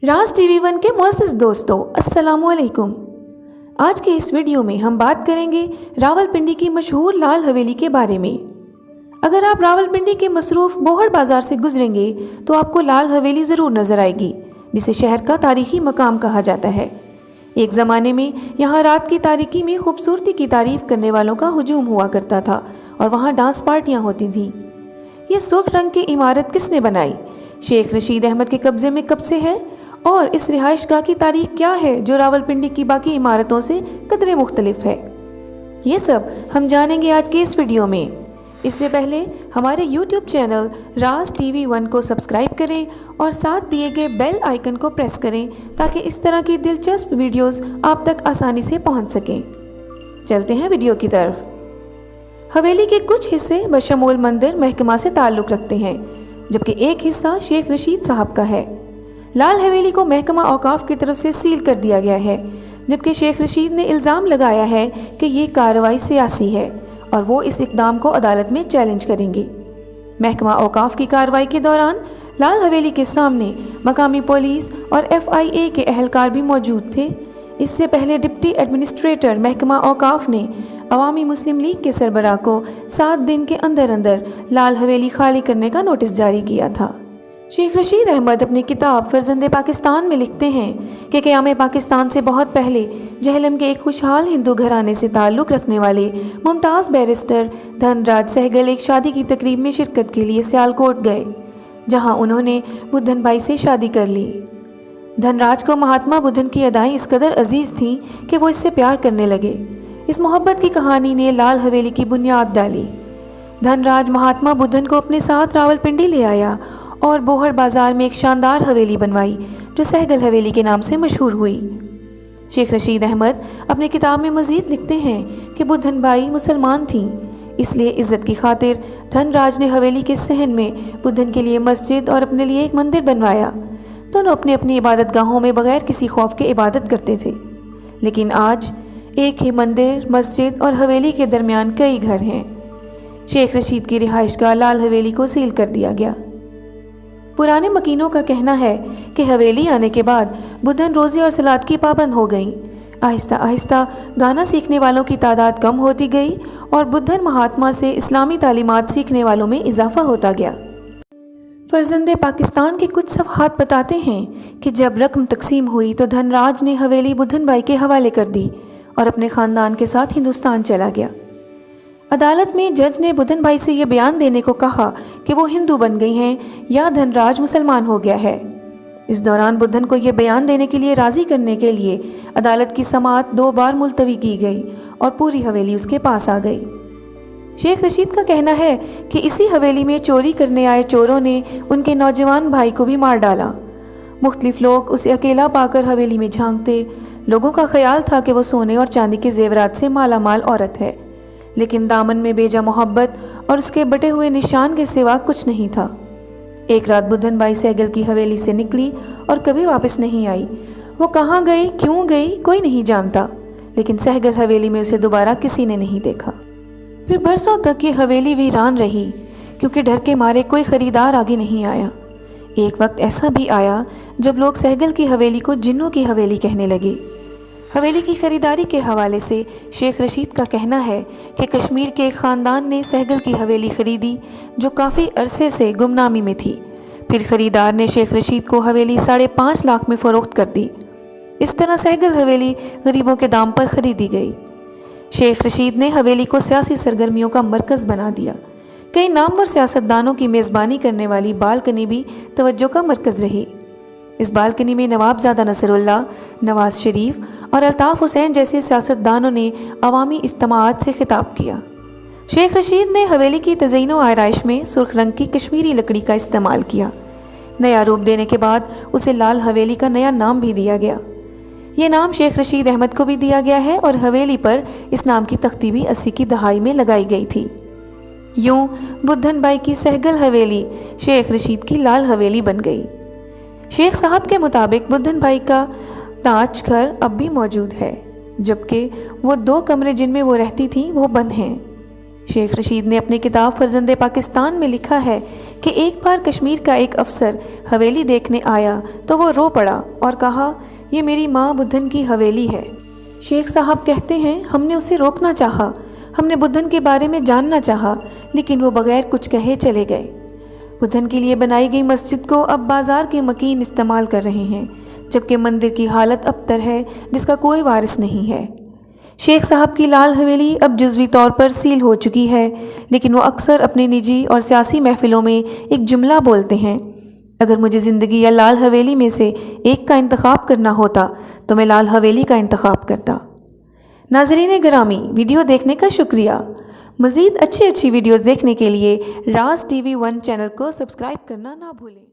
राज TV one के मुअज़्ज़िज़ दोस्तों, अस्सलामुअलैकुम। आज के इस वीडियो में हम बात करेंगे रावलपिंडी की मशहूर लाल हवेली के बारे में। अगर आप रावलपिंडी के मसरूफ़ बोहड़ बाज़ार से गुजरेंगे तो आपको लाल हवेली ज़रूर नज़र आएगी, जिसे शहर का तारीख़ी मकाम कहा जाता है। एक ज़माने में यहाँ रात की तारीकी में खूबसूरती की तारीफ़ करने वालों का हुजूम हुआ करता था और वहाँ डांस पार्टियाँ होती थीं। ये सुर्ख रंग की इमारत किसने बनाई, शेख रशीद अहमद के कब्ज़े में कब से है और इस रिहाइशगाह की तारीख क्या है जो रावलपिंडी की बाकी इमारतों से कदरे मुख्तलिफ है, ये सब हम जानेंगे आज की इस वीडियो में। इससे पहले हमारे YouTube चैनल राज टीवी वन को सब्सक्राइब करें और साथ दिए गए बेल आइकन को प्रेस करें ताकि इस तरह की दिलचस्प वीडियोस आप तक आसानी से पहुंच सकें। चलते हैं वीडियो की तरफ। हवेली के कुछ हिस्से बशमूल मंदिर महकमा से ताल्लुक़ रखते हैं, जबकि एक हिस्सा शेख रशीद साहब का है। लाल हवेली को महकमा औकाफ की तरफ से सील कर दिया गया है, जबकि शेख रशीद ने इल्ज़ाम लगाया है कि ये कार्रवाई सियासी है और वो इस इक़दाम को अदालत में चैलेंज करेंगे। महकमा औकाफ की कार्रवाई के दौरान लाल हवेली के सामने मकामी पुलिस और FIA के अहलकार भी मौजूद थे। इससे पहले डिप्टी एडमिनिस्ट्रेटर महकमा औकाफ ने अवामी मुस्लिम लीग के सरबराह को 7 दिन के अंदर अंदर लाल हवेली खाली करने का नोटिस जारी किया था। शेख रशीद अहमद अपनी किताब फर्जंदे पाकिस्तान में लिखते हैं कि क़याम पाकिस्तान से बहुत पहले जहलम के एक खुशहाल हिंदू घराने से ताल्लुक़ रखने वाले मुमताज़ बैरिस्टर धनराज सहगल एक शादी की तकरीब में शिरकत के लिए सियालकोट गए, जहां उन्होंने बुद्धन भाई से शादी कर ली। धनराज को महात्मा बुद्धन की अदाएँ इस कदर अजीज़ थीं कि वो इससे प्यार करने लगे। इस मोहब्बत की कहानी ने लाल हवेली की बुनियाद डाली। धनराज महात्मा बुद्धन को अपने साथ रावलपिंडी ले आया और बोहड़ बाज़ार में एक शानदार हवेली बनवाई जो सहगल हवेली के नाम से मशहूर हुई। शेख रशीद अहमद अपनी किताब में मज़ीद लिखते हैं कि बुद्धन बाई मुसलमान थीं, इसलिए इज़्ज़त की खातिर धनराज ने हवेली के सहन में बुद्धन के लिए मस्जिद और अपने लिए एक मंदिर बनवाया। दोनों अपनी अपनी इबादत गाहों में बग़ैर किसी खौफ के इबादत करते थे, लेकिन आज एक ही मंदिर, मस्जिद और हवेली के दरमियान कई घर हैं। शेख रशीद की रिहाइशगाह लाल हवेली को सील कर दिया गया। पुराने मकीनों का कहना है कि हवेली आने के बाद बुद्धन रोज़े और सलात की पाबंद हो गईं। आहिस्ता आहिस्ता गाना सीखने वालों की तादाद कम होती गई और बुद्धन महात्मा से इस्लामी तालीमात सीखने वालों में इजाफा होता गया। फर्जंदे पाकिस्तान के कुछ सफ़हात बताते हैं कि जब रकम तकसीम हुई तो धनराज ने हवेली बुद्धन भाई के हवाले कर दी और अपने ख़ानदान के साथ हिंदुस्तान चला गया। अदालत में जज ने बुद्धन भाई से ये बयान देने को कहा कि वो हिंदू बन गई हैं या धनराज मुसलमान हो गया है। इस दौरान बुद्धन को ये बयान देने के लिए राज़ी करने के लिए अदालत की समाअत 2 बार मुलतवी की गई और पूरी हवेली उसके पास आ गई। शेख रशीद का कहना है कि इसी हवेली में चोरी करने आए चोरों ने उनके नौजवान भाई को भी मार डाला। मुख्तलिफ लोग उसे अकेला पाकर हवेली में झांकते। लोगों का ख्याल था कि वो सोने और चांदी के जेवरात से माला माल औरत है, लेकिन दामन में बेजा मोहब्बत और उसके बटे हुए निशान के सिवा कुछ नहीं था। एक रात बुद्धन बाई सहगल की हवेली से निकली और कभी वापस नहीं आई। वो कहाँ गई, क्यों गई, कोई नहीं जानता, लेकिन सहगल हवेली में उसे दोबारा किसी ने नहीं देखा। फिर बरसों तक ये हवेली वीरान रही, क्योंकि डर के मारे कोई ख़रीदार आगे नहीं आया। एक वक्त ऐसा भी आया जब लोग सहगल की हवेली को जिन्नों की हवेली कहने लगे। हवेली की ख़रीदारी के हवाले से शेख रशीद का कहना है कि कश्मीर के एक ख़ानदान ने सहगल की हवेली ख़रीदी जो काफ़ी अरसे से गुमनामी में थी। फिर ख़रीदार ने शेख रशीद को हवेली 5.5 लाख में फ़रोख्त कर दी। इस तरह सहगल हवेली गरीबों के दाम पर ख़रीदी गई। शेख रशीद ने हवेली को सियासी सरगर्मियों का मरकज़ बना दिया। कई नामवर सियासतदानों की मेज़बानी करने वाली बालकनी भी तवज्जो का मरकज़ रही। इस बालकनी में नवाबजादा नसरुल्लाह, नवाज शरीफ और अल्ताफ़ हुसैन जैसे सियासतदानों ने अवामी इज्तिमाआत से खिताब किया। शेख रशीद ने हवेली की तज़यीन व आराइश में सुर्ख रंग की कश्मीरी लकड़ी का इस्तेमाल किया। नया रूप देने के बाद उसे लाल हवेली का नया नाम भी दिया गया। ये नाम शेख रशीद अहमद को भी दिया गया है और हवेली पर इस नाम की तख्ती भी 80 की दहाई में लगाई गई थी। यूँ बुद्धन बाई की सहगल हवेली शेख रशीद की लाल हवेली बन गई। शेख साहब के मुताबिक बुद्धन भाई का ताज घर अब भी मौजूद है, जबकि वो 2 कमरे जिनमें वो रहती थी वो बंद हैं। شیخ رشید نے اپنی کتاب فرزند پاکستان میں لکھا ہے کہ ایک بار کشمیر کا ایک افسر حویلی دیکھنے آیا تو وہ رو پڑا اور کہا، یہ میری ماں بدھن کی حویلی ہے۔ شیخ صاحب کہتے ہیں، ہم نے اسے روکنا چاہا، ہم نے بدھن کے بارے میں جاننا چاہا، لیکن وہ بغیر کچھ کہے چلے گئے۔ بدھن کے لیے بنائی گئی مسجد کو اب بازار کے مکین استعمال کر رہے ہیں، جبکہ مندر کی حالت ابتر ہے جس کا کوئی وارث نہیں ہے۔ شیخ صاحب کی لال حویلی اب جزوی طور پر سیل ہو چکی ہے، لیکن وہ اکثر اپنی نجی اور سیاسی محفلوں میں ایک جملہ بولتے ہیں، اگر مجھے زندگی یا لال حویلی میں سے ایک کا انتخاب کرنا ہوتا تو میں لال حویلی کا انتخاب کرتا۔ ناظرین گرامی، ویڈیو دیکھنے کا شکریہ۔ مزید اچھی ویڈیوز دیکھنے کے لیے راز ٹی وی 1 چینل کو سبسکرائب کرنا نہ بھولیں۔